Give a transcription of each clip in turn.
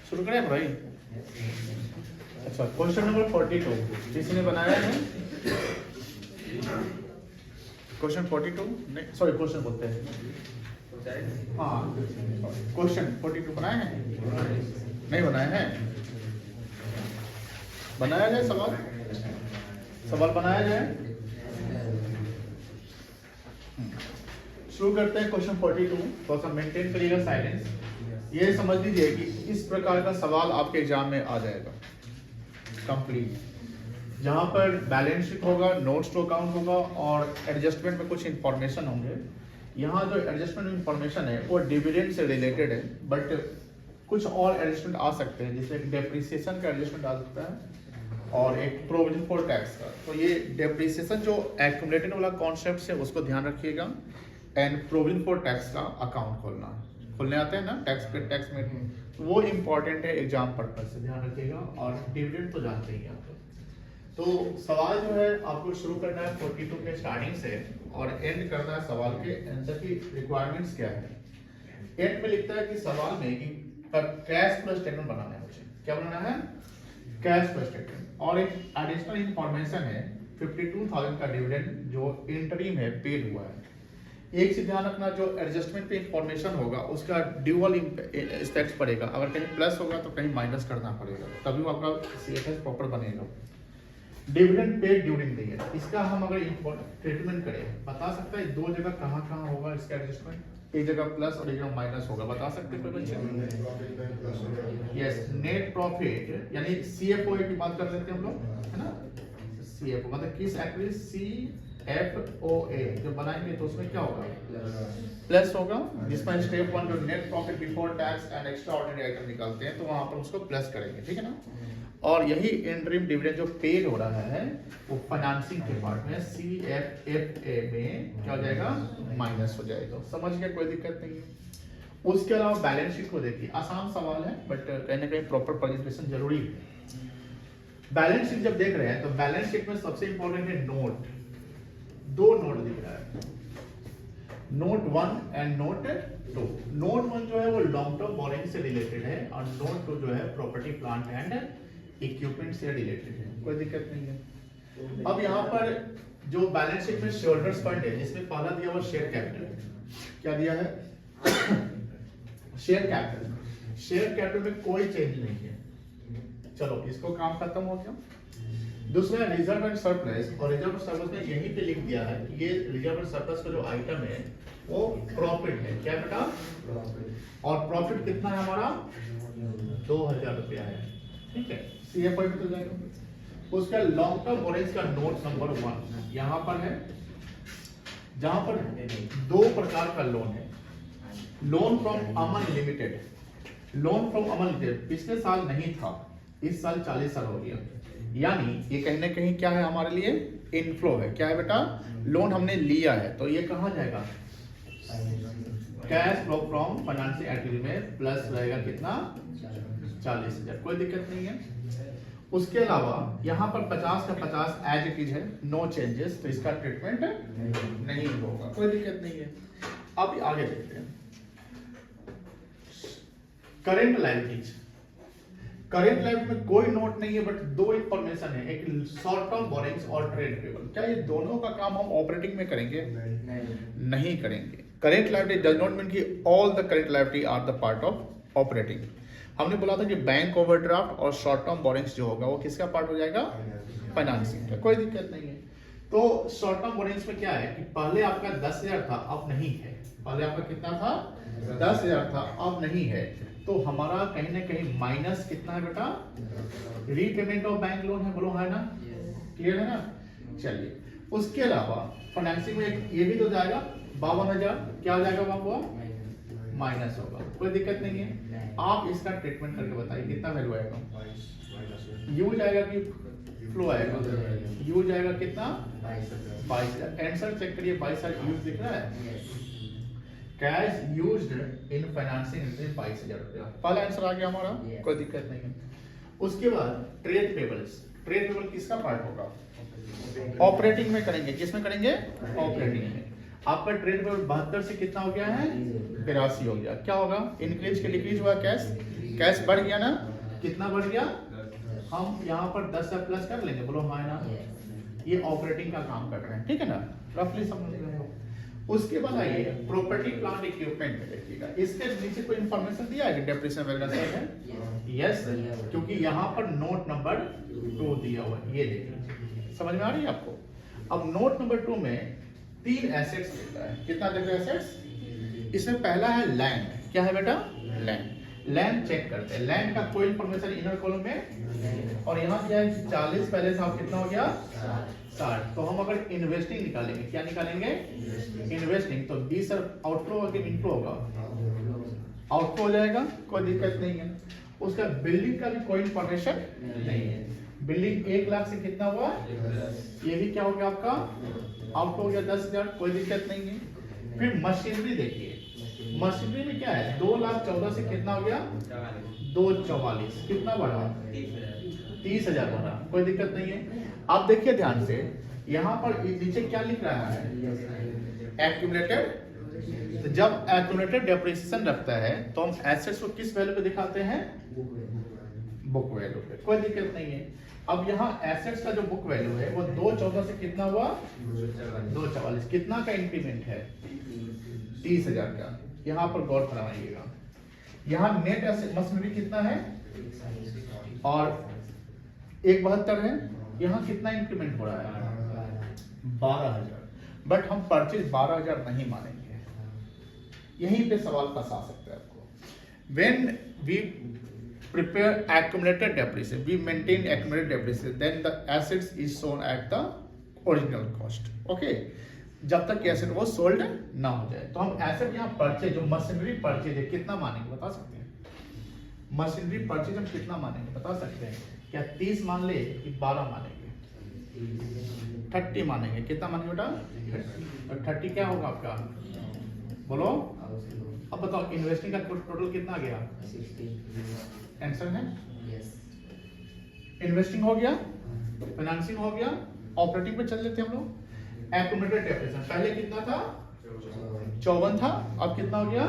शुरू करें भाई। अच्छा, क्वेश्चन नंबर 42 किसी ने बनाया है? क्वेश्चन 42 नहीं, सॉरी क्वेश्चन बोलते हैं। हाँ, क्वेश्चन 42 बनाए हैं? नहीं बनाए हैं? बनाया जाए सवाल, सवाल बनाया जाए। शुरू करते हैं क्वेश्चन 42। थोड़ा सा मेंटेन करिएगा साइलेंस। ये समझ लीजिए कि इस प्रकार का सवाल आपके एग्जाम में आ जाएगा कंप्लीट, जहां पर बैलेंस शीट होगा, नोट्स टू अकाउंट होगा और एडजस्टमेंट में कुछ इंफॉर्मेशन होंगे। यहाँ जो एडजस्टमेंट इंफॉर्मेशन है वो डिविडेंड से रिलेटेड है, बट कुछ और एडजस्टमेंट आ सकते हैं, जैसे डेप्रिसिएशन का एडजस्टमेंट आ सकता है और एक प्रोविजन फॉर टैक्स का। तो ये डेप्रिसिएशन जो एक्यूमुलेटेड वाला कॉन्सेप्ट है उसको ध्यान रखिएगा, एंड प्रोविजन फॉर टैक्स का अकाउंट खोलने आते हैं ना टैक्स में, वो इम्पोर्टेंट है एग्जाम पर्पज से, ध्यान रखिएगा। और डिविडेंड तो जानते ही आप। तो सवाल जो है आपको शुरू करना है 42 के स्टार्टिंग से और एंड करना है सवाल के आंसर की रिक्वायरमेंट्स क्या है। एंड में लिखता है कि सवाल में कि कैश फ्लो स्टेटमेंट बनाना है मुझे। क्या बनाना है? Cash flow statement. और एक एडिशनल इंफॉर्मेशन है 52,000 का डिविडेंड जो इंटरिम है, पेड हुआ है। एक से ध्यान रखना, जो एडजस्टमेंट पे इंफॉर्मेशन होगा उसका ड्यूअल इफेक्ट पड़ेगा। अगर कहीं प्लस होगा तो कहीं माइनस करना पड़ेगा, तभी वो आपका सीएफएस प्रॉपर बनेगा। Dividend paid during the year, इसका हम अगर ट्रीटमेंट करें, बता सकता है दो जगह कहाँ होगा इसका एडजस्टमेंट? एक जगह प्लस और एक जगह माइनस होगा, बता सकते हैं कोई बच्चे? यस, नेट प्रॉफिट यानी सीएफओ की बात कर लेते हैं हम लोग, है ना। सीएफओ मतलब किस एक्चुअली CFOA जो बनाएंगे तो उसमें क्या होगा? प्लस होगा, जिसमें स्टेप 1 जो net profit before tax and extra ordinary item निकालते हैं तो वहां पर उसको प्लस करेंगे, ठीक है ना। और यही इंटरिम डिविडेंड जो पेड हो रहा है वो फाइनेंसिंग के पार्ट में CFFA में क्या हो जाएगा? माइनस हो जाएगा। समझ गया, कोई दिक्कत नहीं है। उसके अलावा बैलेंस शीट को देखिए, आसान सवाल है बट कहीं ना कहीं प्रॉपर प्रेजेंटेशन जरूरी है। बैलेंस शीट जब देख रहे हैं तो बैलेंस शीट में सबसे इंपॉर्टेंट है नोट। दो नोट दिख रहा है, नोट 1 एंड नोट 2। नोट 1 जो है वो लॉन्ग टर्म बोरिंग से रिलेटेड है और नोट 2 जो है प्रॉपर्टी प्लांट एंड इक्विपमेंट से रिलेटेड है, कोई दिक्कत नहीं है। अब यहाँ पर जो बैलेंस शीट में शेयरहोल्डर्स फंड है, जिसमें पहला दिया हुआ शेयर कैपिटल, क्या दिया है? Share capital. शेयर कैपिटल में कोई चेंज नहीं है, चलो इसको काम खत्म हो गया। दूसरा रिजर्व एंड सरप्लस, और रिजर्व एंड सरप्लस में यहीं पे लिख दिया है कि ये रिजर्व एंड सरप्लस का जो आइटम है वो प्रॉफिट है। क्या बेटा? प्रॉफिट। और प्रॉफिट कितना है हमारा? 2000 रुपया है, ठीक है। सीएफओ में तो जाएगा। उसका लॉन्ग टर्म बोरिंग्स का नोट नंबर 1 यहाँ पर है, जहां पर दो प्रकार का लोन है। Loan from Aman limited, loan from Aman limited पिछले साल नहीं था, इस साल 40 साल हो गया, यानी ये कहीं ना कहीं क्या है हमारे लिए? इनफ्लो है। क्या है बेटा? लोन हमने लिया है, तो ये कहाँ जाएगा? Cash flow from financial activity में प्लस रहेगा कितना? 40,000, कोई दिक्कत नहीं है। उसके अलावा यहाँ पर 50 का 50 एज इट इज है, नो चेंजेस, तो इसका ट्रीटमेंट नहीं होगा, कोई दिक्कत नहीं है। अब आगे देखते हैं करेंट लायबिलिटीज। करेंट लाइफ में कोई नोट नहीं है बट दो इंफॉर्मेशन है, एक शॉर्ट टर्म बोरिंग्स और ट्रेड पेबल। क्या ये दोनों का काम हम ऑपरेटिंग में करेंगे? नहीं करेंगे। Current liability does not mean कि all the current liability are the part of operating. हमने बोला था कि बैंक ओवरड्राफ्ट और शॉर्ट टर्म बोरिंग्स जो होगा वो किसका पार्ट हो जाएगा? फाइनेंसिंग का, कोई दिक्कत नहीं है। तो शॉर्ट टर्म बोनेस में क्या है कि पहले आपका 10,000 था, अब नहीं है। पहले आपका कितना था? 10,000 था, अब नहीं है। तो हमारा कहीं ना कहीं माइनस कितना है बेटा? रीपेमेंट ऑफ बैंक लोन है, बोलो है ना? क्लियर है ना? चलिए, उसके अलावा फाइनेंसिंग में ये भी तो जाएगा 52,000, क्या हो जाएगा बाबू? माइनस होगा, कोई दिक्कत नहीं है। आप इसका ट्रीटमेंट करके बताइए कितना वैल्यू आएगा? यू जाएगा कि फ्लो आएगा? यू जाएगा कितना? 22,000। आंसर चेक करिए, 22,000 यूज दिख रहा है। कैश यूज्ड इन फाइनेंसिंग 22,000 रुपया। पहला आंसर आ गया हमारा, कोई दिक्कत नहीं है। उसके बाद ट्रेड पेबल्स। ट्रेड पेबल किसका पार्ट होगा? ऑपरेटिंग में करेंगे। किसमें करेंगे? ऑपरेटिंग में। आपका ट्रेड पेबल 72 से कितना हो गया है? 82 हो गया। क्या होगा? इंक्रीज के डिक्रीज हुआ कैश? कैश बढ़ गया ना? कितना बढ़ गया? हम यहाँ पर 10 से प्लस कर लेंगे, बोलो हाँ ना? ये ऑपरेटिंग का काम कर रहे हैं, ठीक है ना? रफली समझ रहे हो। उसके बाद आइए प्रॉपर्टी प्लांट इक्विपमेंट में देखिएगा, इसके नीचे कोई इंफॉर्मेशन दिया है कि डेप्रिसिएशन वगैरह सब है? यस, क्योंकि यहाँ पर नोट नंबर 2 दिया हुआ है, ये देखिए। समझ में आ रही है आपको? अब नोट नंबर 2 में 3 एसेट्स देता है। कितना देता है एसेट्स? इसमें पहला है लैंड। क्या है बेटा? लैंड। लैंड चेक करते हैं, लैंड का कोई इंफॉर्मेशन इनर कॉलम में, और यहाँ क्या है 40 पहले से आप कितना हो गया? 60। तो हम अगर इन्वेस्टिंग निकालेंगे, क्या निकालेंगे? इन्वेस्टिंग। तो 20 आउटफ्लो होगा कि इनफ्लो होगा? आउटफ्लो हो जाएगा, कोई दिक्कत नहीं है। उसका बिल्डिंग का भी कोई इंफॉर्मेशन नहीं है। बिल्डिंग 1 लाख से कितना हुआ? ये भी क्या हो गया आपका? आउट हो गया 10,000, कोई दिक्कत नहीं है। फिर मशीनरी देखिए, मशीनरी में क्या है? 2,14,000 से कितना हो गया? 2,44,000। कितना बढ़ा? 30,000 बढ़ा, कोई दिक्कत नहीं है। आप देखिए ध्यान से, यहाँ पर नीचे क्या लिख रहा है? एक्यूमुलेटेड। तो जब एक्यूमुलेटेड डेप्रिसिएशन रखता है तो हम एसेट्स को किस वैल्यू पे दिखाते हैं? बुक वैल्यू पे, कोई दिक्कत नहीं है। अब यहाँ एसेट्स का जो बुक वैल्यू है वो 2,14,000 से कितना हुआ? 2,44,000। कितना का इंक्रीमेंट है? 30,000 का। यहाँ पर गौर फरमाइएगा, यहाँ नेट मशीनरी कितना है? और 1,72 है। यहाँ कितना इंक्रीमेंट हो रहा है? 12,000। बट हम परचेज 12,000 नहीं मानेंगे, यहीं पे सवाल फंसा सकते हैं आपको। When we prepare accumulated depreciation, we maintain accumulated depreciation, then the assets is shown at the original cost. Okay? जब तक एसेट वो सोल्ड ना हो जाए। तो हम एसेट यहाँ परचेज, जो मशीनरी परचेज है, कितना मानेंगे बता सकते हैं? मशीनरी परचेज हम कितना मानेंगे बता सकते हैं? क्या 30 मान ले कि 12 मानेंगे? 30 मानेंगे। कितना मानेंगे बेटा? 30। 30 क्या होगा आपका? बोलो। अब बताओ इन्वेस्टिंग का टोटल कितना आ गया? आंसर है इन्वेस्टिंग हो गया, फाइनेंसिंग हो गया, ऑपरेटिंग पे चल लेते हम लोग। एक्यूमुलेटेड डेप्रिसिएशन पहले कितना था? 54 था, अब कितना हो गया?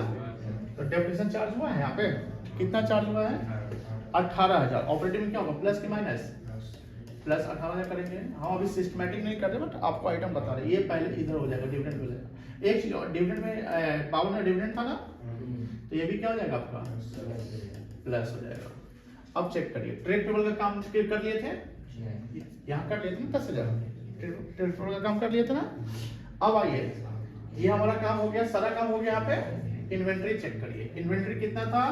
तो डेप्रिसिएशन चार्ज हुआ है यहाँ पे, कितना चार्ज हुआ है? 18,000। ऑपरेटिंग में क्या होगा? प्लस की माइनस? प्लस 18,000 करेंगे। हम अभी सिस्टमैटिक नहीं कर रहे, बट आपको आइटम बता रहे। ये पहले इधर हो जाएगा, डिविडेंड हो जाएगा। एक चीज और, डिविडेंड में 52 डिविडेंड था ना, तो ये भी क्या हो जाएगा आपका? प्लस हो जाएगा। अब चेक करिए, ट्रेड पेबल का काम कर लिए थे, यहाँ कर लिए थे ना 10,000। ट्रेड पेबल का काम कर लिए थे ना। अब आइए, ये हमारा काम हो गया, सारा काम हो गया। यहाँ पे इन्वेंट्री चेक करिए, इन्वेंट्री कितना था?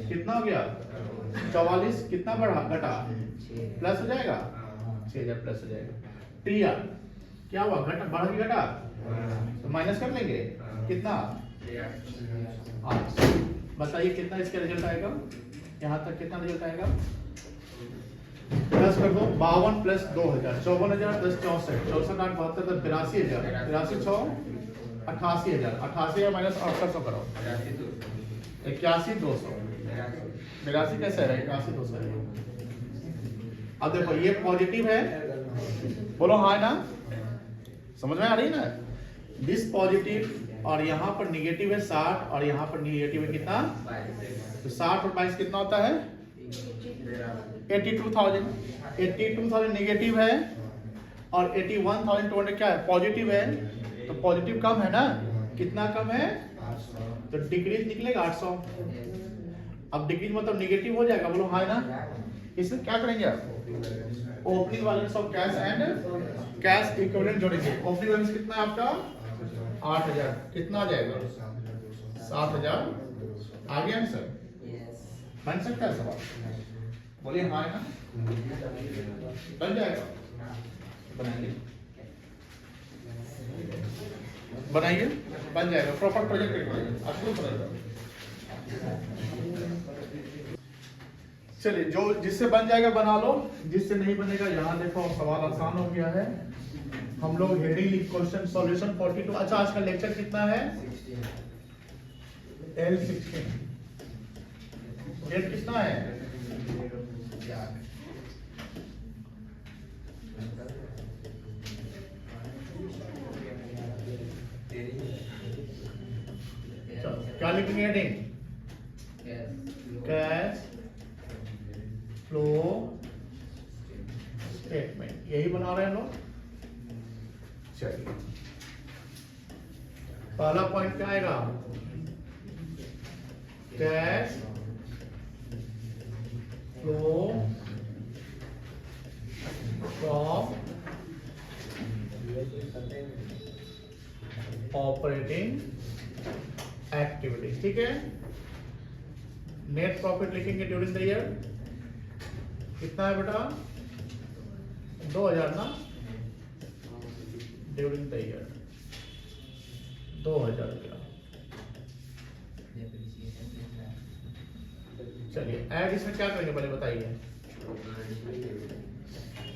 कितना हो गया? 44। कितना बढ़ा? घटा? प्लस हो जाएगा, 6,000 प्लस हो जाएगा। टीआर क्या हुआ? घटा? बढ़ा कि घटा? तो माइनस कर लेंगे, कितना? 8। बताइए कितना इसका रिजल्ट आएगा? यहाँ तक कितना रिजल्ट आएगा? प्लस कर दो, 52 प्लस 2,000, 54,000 10 64, 64 8 72 82,000, 82 6 88,000, 88,000 माइनस 800 करो, 81,200। 82 कैसे है? 81,200 है। अब देखो ये पॉजिटिव है, बोलो हाँ ना? समझ में आ रही है ना? दिस पॉजिटिव और यहाँ पर निगेटिव है 60 और यहाँ पर निगेटिव है कितना? तो 60 और 22 कितना होता है? 82,000। 82,000 निगेटिव है और 81,200 क्या है? पॉजिटिव है। तो पॉजिटिव कम है ना? कितना कम है? तो डिक्रीज निकलेगा 800। अब डिक्रीज मतलब निगेटिव हो जाएगा, बोलो हाँ ना? इसमें क्या करेंगे आप? Opening balance of cash and cash equivalent जोड़ेंगे, ओपनिंग बैलेंस कितना है आपका 8,000, कितना आ जाएगा 7,000। आ गया आंसर, बन सकता है सवाल, बोलिए हाँ है ना, बन जाएगा, बनाइए बनाइए, बन जाएगा, प्रॉपर प्रोजेक्ट बनाइए। चलिए जो जिससे बन जाएगा बना लो, जिससे नहीं बनेगा यहाँ देखो सवाल आसान हो गया है। हम लोग हेडिंग क्वेश्चन सॉल्यूशन 42। अच्छा आज का लेक्चर कितना है L16, डेट कितना है क्या लिखेंगे हेडिंग, कैश फ्लो स्टेटमेंट, यही बना रहे हैं लोग। चलिए पहला पॉइंट क्या आएगा, cash flow from operating activities, ठीक है। नेट प्रॉफिट लिखेंगे ड्यूरिंग द ईयर, कितना है बेटा 2,000 ना, ड्यूरिंग द ईयर 2,000 रुपया। चलिए ऐड इसमें क्या करेंगे पहले बताइए,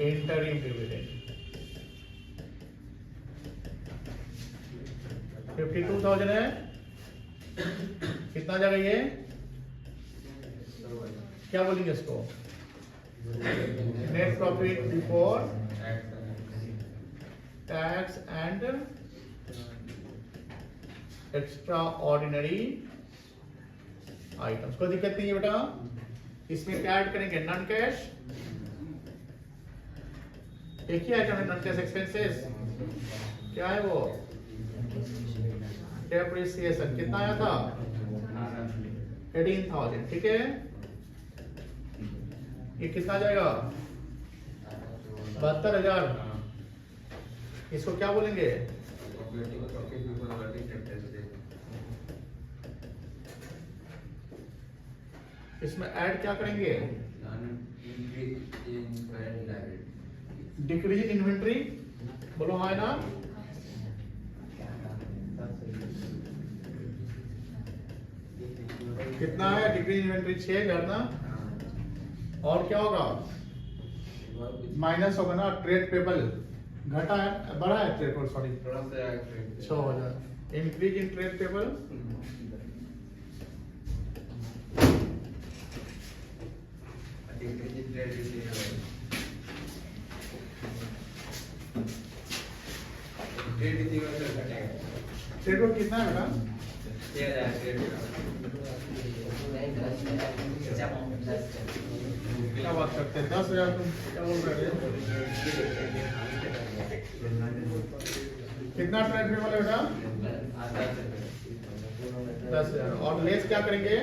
इंटरिम डिविडेंड 52,000 है, कितना जाएगा ये, क्या बोलेंगे इसको, net profit before tax and extra ordinary items. कोई दिक्कत नहीं है बेटा, इसमें क्या ऐड करेंगे, नॉन कैश, एक ही आइटम है नॉन कैश एक्सपेंसेस, क्या है वो, डेप्रिसिएशन, कितना आया था 18,000, ठीक है। ये कितना जाएगा 72,000, इसको क्या बोलेंगे, इसमें ऐड क्या करेंगे, डिक्रीज इन इन्वेंट्री, बोलो हाँ है ना, कितना है डिक्रीज इन्वेंट्री 6,000 ना, और क्या होगा माइनस होगा ना, ट्रेड पेबल घटा है, बढ़ा है trade payable, sorry 6,000, increase in trade payable, trade payable कितना है बेटा, क्या बात करते हैं 10,000, तुम क्या बोल रहे हो, कितना ट्रेड पेबल है बेटा 10,000, और लेस क्या करेंगे,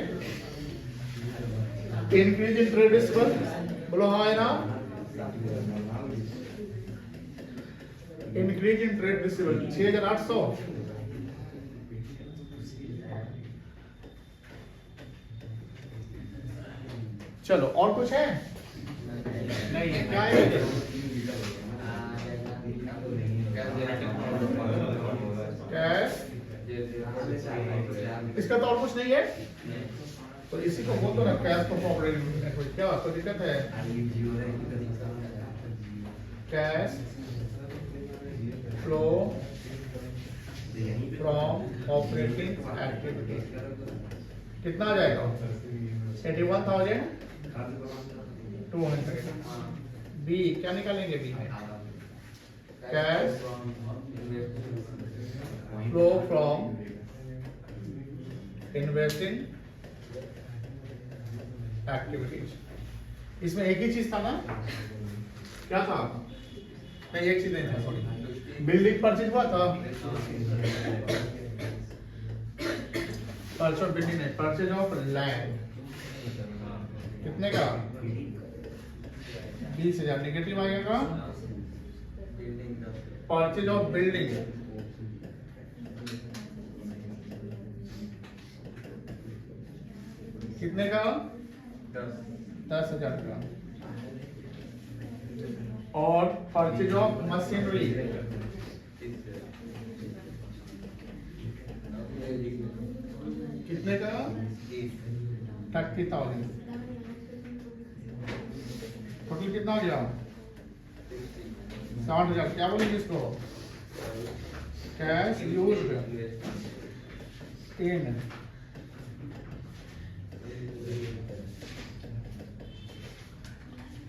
इंक्रीज इन ट्रेड रिसीवेबल, बोलो हाँ है ना, इंक्रीज इन ट्रेड रिसीवेबल 6,800, चलो और कुछ है नहीं है, क्या है कैश, इसका तो और कुछ नहीं है, तो इसी को बोलते ना कैश को ऑपरेटिंग, क्या कोई दिक्कत है, cash flow from operating activities, कितना आ जाएगा 81,200, बी क्या निकालेंगे, बी में cash flow from investing activities, इसमें एक ही चीज था ना, क्या था, नहीं एक चीज नहीं था, सॉरी, बिल्डिंग परचेज हुआ था, परचेज बिल्डिंग नहीं, परचेज ऑफ लैंड, कितने का 20,000, नेगेटिव आएगा, परचेज ऑफ बिल्डिंग, कितने का? 10,000 का। और परचेज ऑफ मशीनरी, कितने का? 30,000। टोटल कितना हो गया? 60,000। क्या बोलेंगे इसको? Cash used in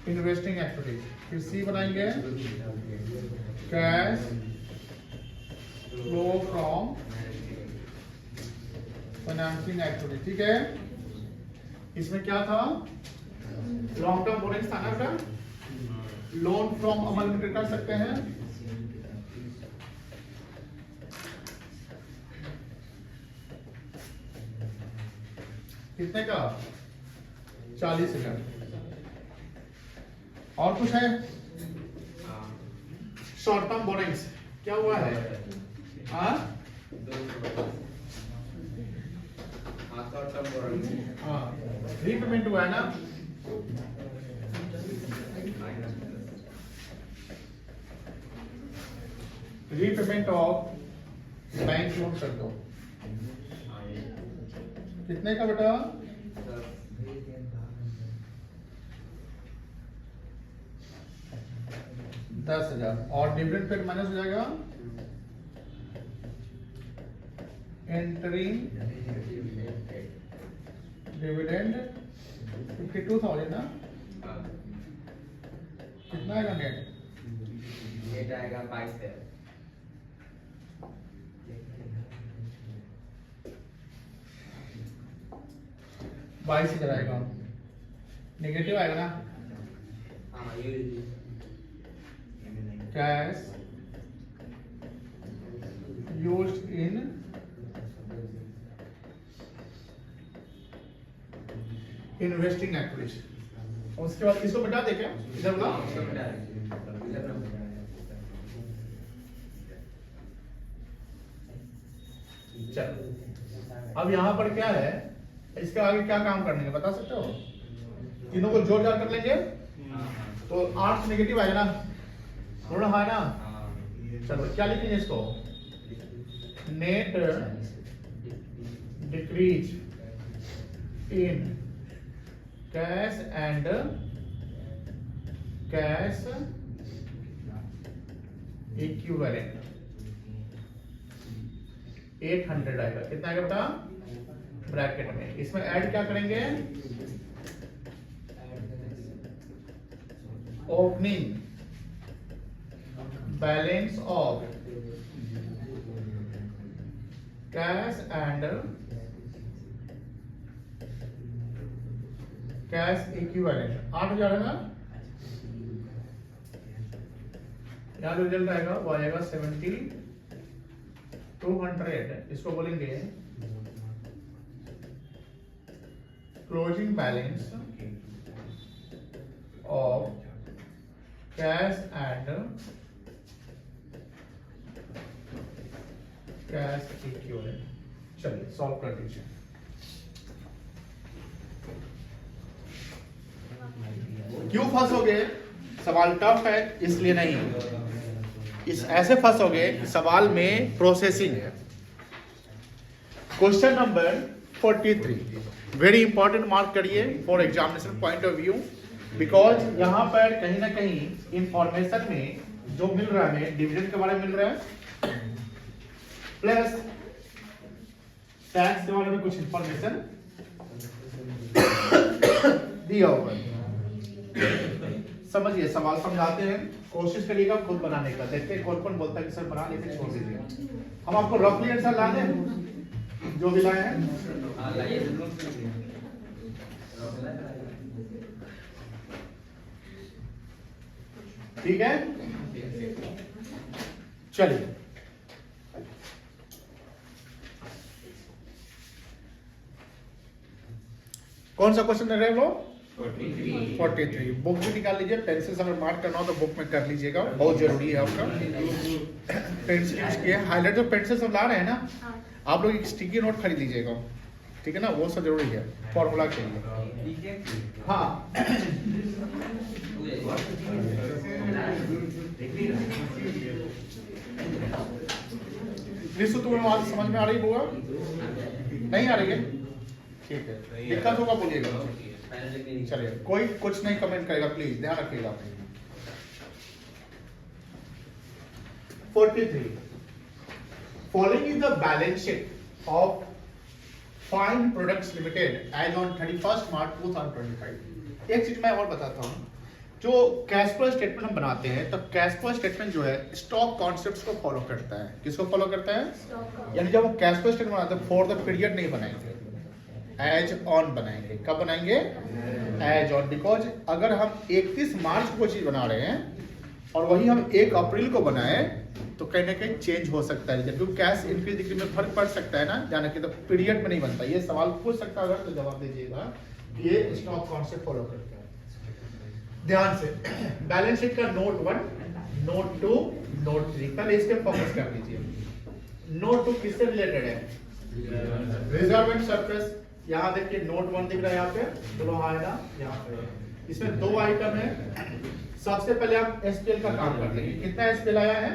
investing activity. फिर सी बनाएंगे, cash flow from financing activity. ठीक है, इसमें क्या था? लॉन्ग टर्म बोरिंग्स था ना बेटा। लोन फ्रॉम अमल लिमिटेड कर सकते हैं। कितने का? 40,000। और कुछ है? शॉर्ट टर्म बोरिंग्स क्या हुआ है? हाँ, रीपेमेंट हुआ है ना। रीपेमेंट ऑफ बैंक लोन कर दो। कितने का बेटा? 10,000। और डिविडेंड पेड माइनस हो जाएगा एंटरिंग डिविडेंड 52,000 ना। कितना आएगा नेट? नेट आएगा 22,000। 22,000 आएगा। नेगेटिव आएगा ना। हाँ, ये cash used in investing activities. उसके बाद इसको मिटा दे क्या? इधर बोला। चलो, अब यहाँ पर क्या है? इसके आगे क्या काम करने बता सकते हो? तीनों को जोड़ जाड़ कर लेंगे तो 8 नेगेटिव आएगा ना। थोड़ा है ना। चलो क्या लिखेंगे इसको? Net decrease in cash and cash equivalent 800 आएगा। कितना आएगा बेटा? ब्रैकेट में इसमें ऐड क्या करेंगे? Opening balance of cash and cash equivalent 8,000 है ना। यहाँ रिजल्ट आएगा वो आएगा 70,200। इसको बोलेंगे closing balance of cash and cash equivalent. चलिए सॉल्व कर दीजिए। क्यों फंसोगे? सवाल टफ है इसलिए नहीं, इस ऐसे फंसोगे कि सवाल में प्रोसेसिंग है। Question number 43 very important, mark करिए for examination point of view, because यहाँ पर कहीं ना कहीं इंफॉर्मेशन में जो मिल रहा है डिविडेंड के बारे में मिल रहा है, प्लस टैक्स के बारे में कुछ इंफॉर्मेशन दिया हुआ है। समझिए, सवाल समझाते हैं, कोशिश करिएगा खुद बनाने का। देखते हैं कौन कौन बोलता है कि सर बना लेते, छोड़ दीजिए। हम आपको रफली आंसर ला दें जो भी लाए हैं। ठीक है, चलिए कौन सा क्वेश्चन दे रहे हैं वो? 43। बुक भी निकाल लीजिए, पेंसिल से अगर मार्क करना हो तो बुक में कर लीजिएगा, बहुत जरूरी है आपका। पेंसिल यूज किए, हाईलाइट जो पेंसिल सब ला रहे हैं ना, आप लोग एक स्टिकी नोट खरीद लीजिएगा, ठीक है ना, वो सब जरूरी है फॉर्मूला के लिए। हाँ निश्चित तुम्हें बात समझ में आ रही होगा, नहीं आ रही है, ठीक है, दिक्कत होगा बोलिएगा। चलिए, कोई कुछ नहीं कमेंट करेगा, प्लीज ध्यान रखिएगा। 43 following is the balance sheet of fine products limited as on 31 March 2025। एक चीज मैं और बताता हूँ, जो कैश फ्लो स्टेटमेंट हम बनाते हैं तब कैश फ्लो स्टेटमेंट जो है स्टॉक कॉन्सेप्ट्स को फॉलो करता है। किसको फॉलो करता है? यानी जब हम कैश फ्लो स्टेटमेंट बनाते हैं फॉर द पीरियड नहीं बनाएंगे, एज ऑन बनाएंगे। कब बनाएंगे? As on. बिकॉज अगर हम 31 मार्च को चीज बना रहे हैं और वही हम 1 अप्रैल को बनाए तो कहीं ना कहीं चेंज हो सकता है, क्योंकि कैश इंक्रीज डिक्रीज में फर्क पड़ सकता है ना, जाने के तो पीरियड में नहीं बनता। ये सवाल पूछ सकता है, अगर तो जवाब दीजिएगा ये स्टॉक कॉन्सेप्ट फॉलो करता है। ध्यान से, बैलेंस शीट का नोट 1, नोट 2, नोट 3, पहले इस पे फोकस कर लीजिए। नोट 2 किससे रिलेटेड है? Reserve and surplus. यहाँ देखिए नोट 1 दिख रहा है, यहाँ पे चलो हाँ है ना, यहाँ पे इसमें 2 आइटम है। सबसे पहले हम एसपीएल का काम कर लेंगे। कितना एसपीएल आया है?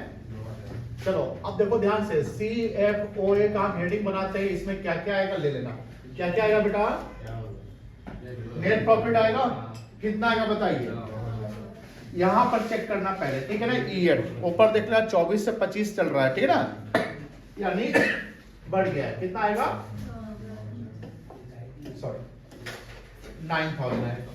चलो अब देखो ध्यान से, CFOA का हेडिंग बनाते हैं, इसमें क्या क्या आएगा ले लेना। क्या क्या आएगा बेटा? नेट प्रॉफिट आएगा। कितना आएगा बताइए? यहां पर चेक करना पहले, ठीक है ना। ईयर ऊपर देख रहा 24 से 25 चल रहा है, ठीक है ना, यानी बढ़ गया। कितना आएगा? सॉरी 9000 आएगा।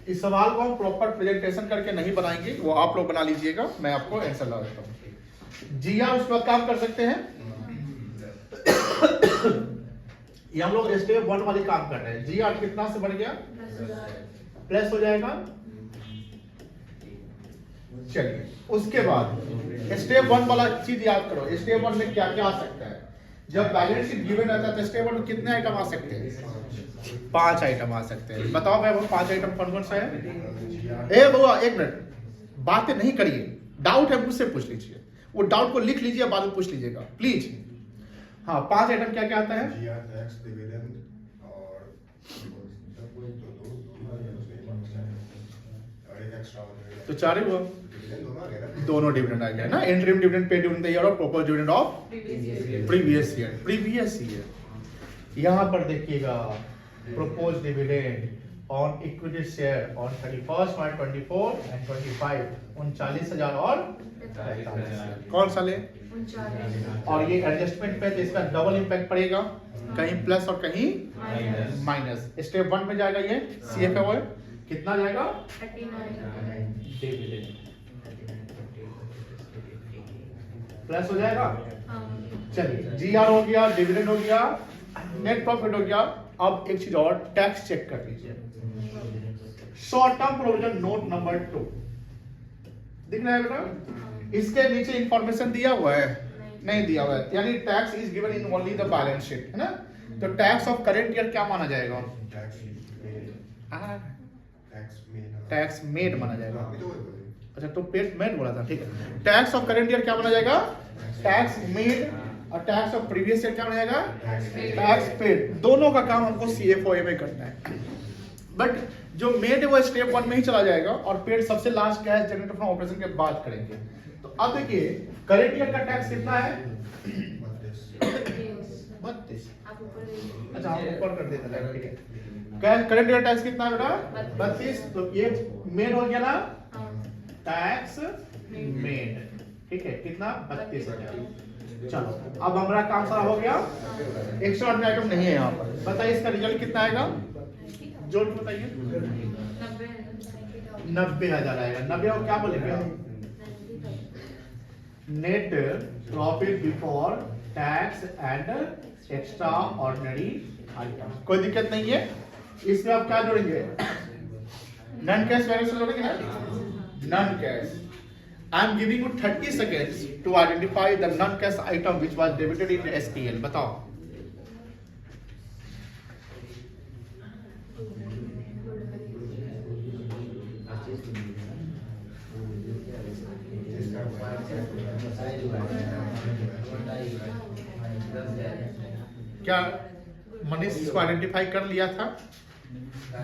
इस सवाल को हम प्रॉपर प्रेजेंटेशन करके नहीं बनाएंगे, वो आप लोग बना लीजिएगा, मैं आपको आंसर ला देता हूँ। जीआर उस पर काम कर सकते हैं। ये हम लोग स्टेप 1 वाली काम कर रहे हैं। जीआर कितना से बढ़ गया? प्लस हो जाएगा। चलिए उसके बाद स्टेप 1 वाला चीज याद करो। स्टेप 1 में क्या क्या आ सकता है? जब बैलेंस शीट गिवन रहता है तो स्टेप 1 में कितने आइटम आ सकते हैं? 5 आइटम आ सकते हैं। बताओ भाई वो 5 आइटम कौन कौन सा है? ए बुआ एक मिनट, बातें नहीं करिए, डाउट है मुझसे पूछ लीजिए, वो डाउट को लिख लीजिए, बाद में पूछ लीजिएगा प्लीज। हाँ 5 आइटम क्या क्या आता है? तो 4 ही हुआ, दोनों डिविडेंड आ गया ना, इंटरिम डिविडेंड, पे डिविडेंड द ईयर और proper dividend of previous year. Previous year यहां पर देखिएगा, proposed dividend on equity share on 31st March 24 and 25 39,000 और 45,000। कौन सा ले? और ये एडजस्टमेंट पे तो इसका डबल इंपैक्ट पड़ेगा, कहीं प्लस और कहीं माइनस। स्टेप 1 में जाएगा ये CFOA, कितना जाएगा? 39 डिविडेंड प्लस हो जाएगा। चलिए जीआर हो गया, डिविडेंड हो गया, नेट प्रॉफिट हो गया। अब एक चीज और, टैक्स चेक कर लीजिए। Short term provision note number 2 दिख रहा है बेटा? इसके नीचे इंफॉर्मेशन दिया हुआ है? नहीं दिया हुआ है, यानी tax is given in only the balance sheet, है ना। तो टैक्स ऑफ करेंट ईयर क्या माना जाएगा? टैक्स मेड माना जाएगा। अच्छा तो पेड मेड बोला था, ठीक है। टैक्स ऑफ करेंट ईयर क्या माना जाएगा? Tax made. और टैक्स ऑफ प्रीवियस ईयर क्या माना जाएगा? Tax paid. दोनों का काम हमको CFOA में करना है, बट जो मेड है वो स्टेप 1 में ही चला जाएगा और पेड सबसे last cash generate from operation के बाद करेंगे। तो अब देखिए करेंट ईयर का टैक्स कितना है? 32। अच्छा हम ऊपर कर देते हैं, ठीक है। करेंट ईयर टैक्स कितना है बेटा? 32। तो ये मेड हो गया ना, टैक्स मेड, ठीक है। कितना? 32,000। चलो अब हमारा काम सारा हो गया। एक्स्ट्रा आइटम नहीं है यहाँ पर। बताइए इसका रिजल्ट कितना आएगा? जोड़ के बताइए। 90,000 आएगा। 90 को क्या बोलेंगे? Net profit before tax and extra ordinary item. कोई दिक्कत नहीं है। इसमें आप क्या जोड़ेंगे? नॉन कैश बैलेंस जोड़ेंगे ना, non cash. I am giving you 30 seconds to identify the non-cash item which was debited in SPL. बताओ। क्या मनीष इसको आइडेंटिफाई कर लिया था?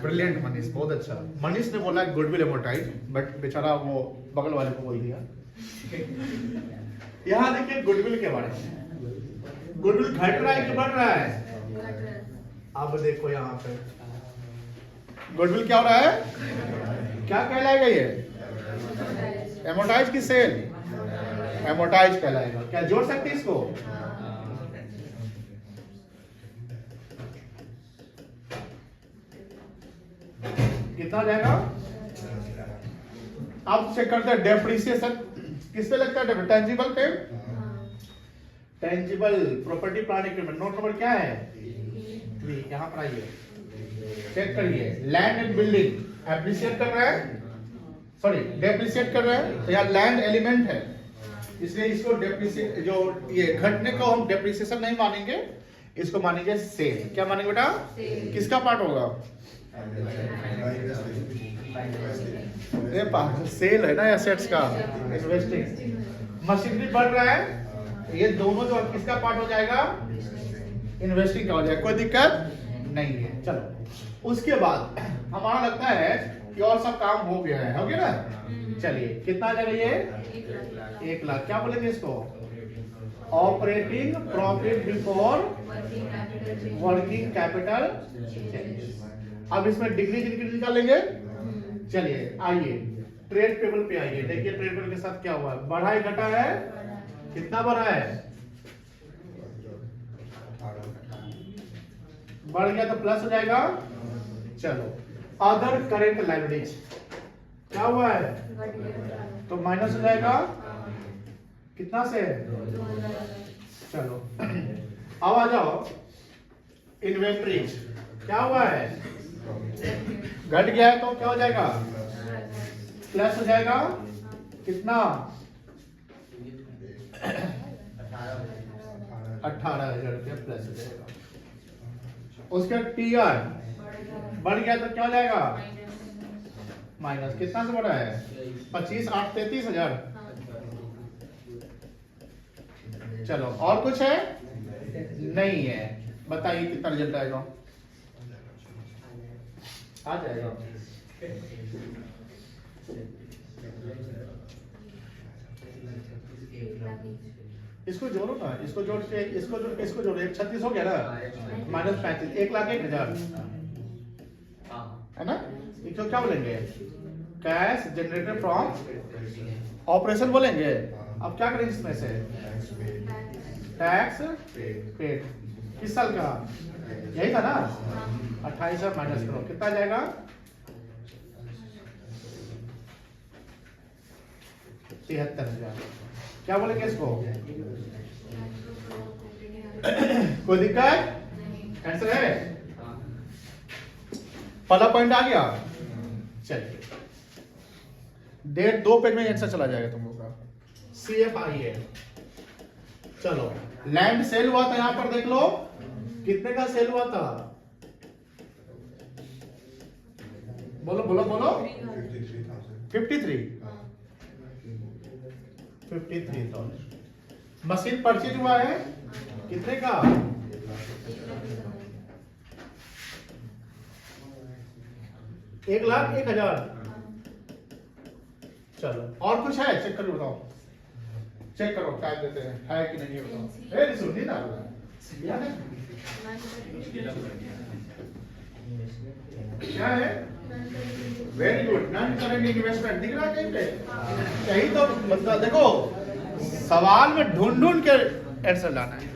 ब्रिलियंट मनीष, बहुत अच्छा। मनीष ने बोला गुडविल एमोटाइज, बट बेचारा वो बगल वाले को बोल दिया। यहाँ देखिए गुडविल के बारे में, गुडविल घट रहा है कि बढ़ रहा है? अब देखो यहाँ पे गुडविल क्या हो रहा है, क्या कहलाएगा ये? एमोटाइज की सेल, एमोटाइज कहलाएगा। क्या जोड़ सकते हैं इसको? कितना हो जाएगा? अब चेक करते हैं डेप्रिसिएशन किस पे लगता है? टेंजिबल पे, tangible property plant equipment. Note number क्या है? 3। यहाँ पर आइए, चेक करिए। लैंड एंड बिल्डिंग एप्रिशिएट कर रहा है, सॉरी डेप्रिशिएट कर रहा है, तो यहाँ लैंड एलिमेंट है, इसलिए इसको डेप्रिशिएट, जो ये घटने को हम डेप्रिसिएशन नहीं मानेंगे, इसको मानेंगे सेल। क्या मानेंगे बेटा? किसका पार्ट होगा? सेल है ना, एसेट्स का, इन्वेस्टिंग। मशीनरी बढ़ रहा है, ये दोनों जो किसका पार्ट हो जाएगा? इन्वेस्टिंग का हो जाएगा। कोई दिक्कत नहीं है। चलो उसके बाद हमारा लगता है कि और सब काम हो गया है, हो गया ना? चलिए कितना आ जाएगा ये? 1 लाख। क्या बोलेंगे इसको? Operating profit before working capital changes. अब इसमें डिग्री निकालेंगे। चलिए आइए ट्रेड पेबल पे आइए, देखिए ट्रेड पेबल के साथ क्या हुआ है। बढ़ा है घटा है? कितना बढ़ा है? बढ़ गया तो प्लस हो जाएगा। चलो अदर करेंट लायबिलिटीज क्या हुआ है? तो माइनस हो जाएगा। कितना से? चलो अब आ जाओ इन्वेंट्रीज। क्या हुआ है? घट गया है तो क्या हो जाएगा? प्लस हो जाएगा। कितना? 18,000 रुपया प्लस हो जाएगा। उसके टीआर बढ़ गया तो क्या हो जाएगा? माइनस। कितना से बढ़ा है? 25, 8, 33,000। चलो और कुछ है? नहीं है। बताइए कितना रिजल्ट आएगा? आ जाएगा। इसको जोड़ो ना, इसको जोड़ के इसको जोड़ो। 36 हो गया ना, माइनस 35, 1,01,000 है ना? इसको क्या बोलेंगे? कैश जनरेटेड फ्रॉम ऑपरेशन बोलेंगे। अब क्या करेंगे इसमें से? Tax paid. किस साल का? यही था ना? 28,000 माइनस करो, कितना जाएगा? 73,000। क्या बोलेंगे इसको? कोई दिक्कत? आंसर है? पहला पॉइंट आ गया। चलिए डेढ़ 2 पेज में आंसर चला जाएगा तुम लोग का। CFIA। चलो लैंड सेल हुआ था, यहां पर देख लो कितने का सेल हुआ था? बोलो बोलो बोलो। 53,000। मशीन परचेज हुआ है कितने का? 1,01,000। चलो और कुछ है? चेक करो बताओ, चेक करो क्या देते हैं, है कि नहीं बताओ। ए सुनिए ना, क्या है? Very good. Non current investment दिख रहा है कहीं पे? यही तो मतलब देखो सवाल में ढूंढ के आंसर लाना है,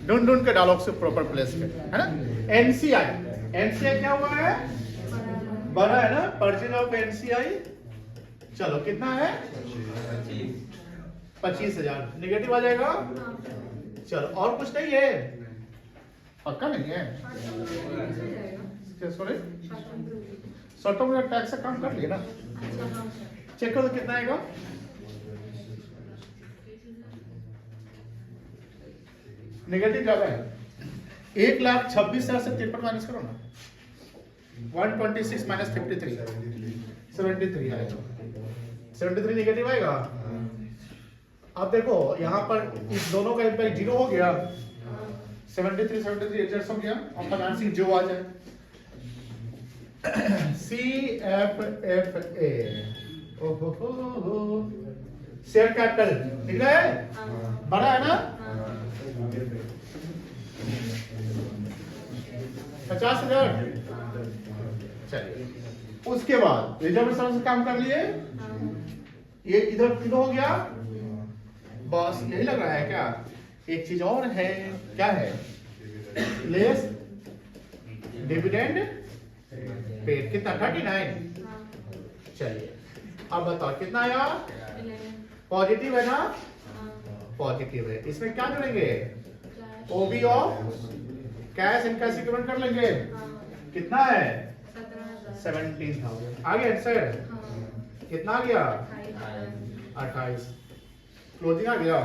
ढूंढ के डालो प्रॉपर प्लेस पे, है ना? एनसीआई क्या हुआ है? बड़ा है ना? Purchase of NCI. चलो कितना है? 25,000। निगेटिव आ जाएगा। चलो और कुछ नहीं है? पक्का नहीं है? सॉरी शॉर्टो में टैक्स से काम कर लिया ना? चेक करो कितना आएगा? निगेटिव ज्यादा है। 1,26,000 से 53 माइनस करो ना। 126 माइनस 53 73 आएगा। 73 नेगेटिव आएगा। अब देखो यहाँ पर इस दोनों का इम्पैक्ट 0 हो गया। 73 एडजस्ट हो गया। अब फाइनेंसिंग जो आ जाए CFFA शेयर कैपिटल ठीक है, बड़ा है ना 50,000। चलिए उसके बाद रिजर्वेशन से काम कर लिए, ये इधर किलो हो गया। बस यही लग रहा है क्या? एक चीज और है, क्या है? लेस डिविडेंड पेड कितना 39। चलिए अब बताओ कितना आया? पॉजिटिव है ना? पॉजिटिव है। इसमें क्या करेंगे? OB of cash and cash equivalent कर लेंगे। कितना है? 17,000 आ गया आंसर। कितना आ गया? 28। क्लोजिंग आ गया।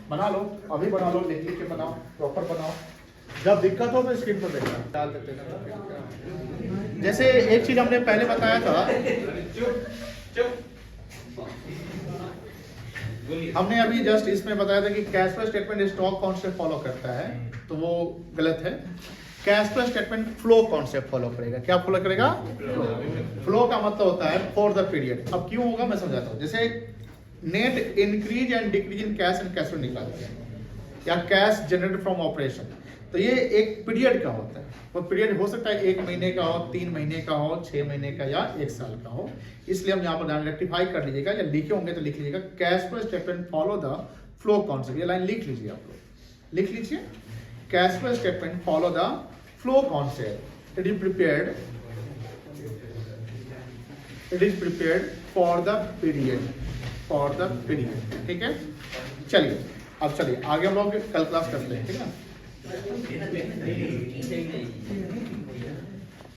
बना लो, अभी बना लो, लिख लिख के बनाओ, प्रॉपर बनाओ। जब दिक्कत हो तो स्क्रीन पर देखना, डाल देते हैं। जैसे एक चीज हमने पहले बताया था, हमने अभी जस्ट इसमें बताया था कि cash flow statement stock concept follow करता है, तो वो गलत है। Cash flow statement flow concept follow करेगा। क्या फॉलो करेगा? फ्लो का मतलब होता है फॉर द पीरियड। अब क्यों होगा मैं समझाता हूँ। जैसे net increase and decrease in cash and cash flow निकालते हैं, या कैश जनरेटेड फ्रॉम ऑपरेशन, तो ये एक पीरियड का होता है। वो पीरियड हो सकता है 1 महीने का हो, 3 महीने का हो, 6 महीने का या 1 साल का हो। इसलिए हम यहाँ पर ध्यान रेक्टिफाई कर लीजिएगा, या लिखे होंगे तो लिख लीजिएगा cash flow statement follow the flow concept. ये लाइन लिख लीजिए, आप लोग लिख लीजिए। Cash flow statement follow the flow concept. It is prepared for the period, ठीक है। चलिए अब चलिए आगे हम लोग कल क्लास करते हैं, ठीक है।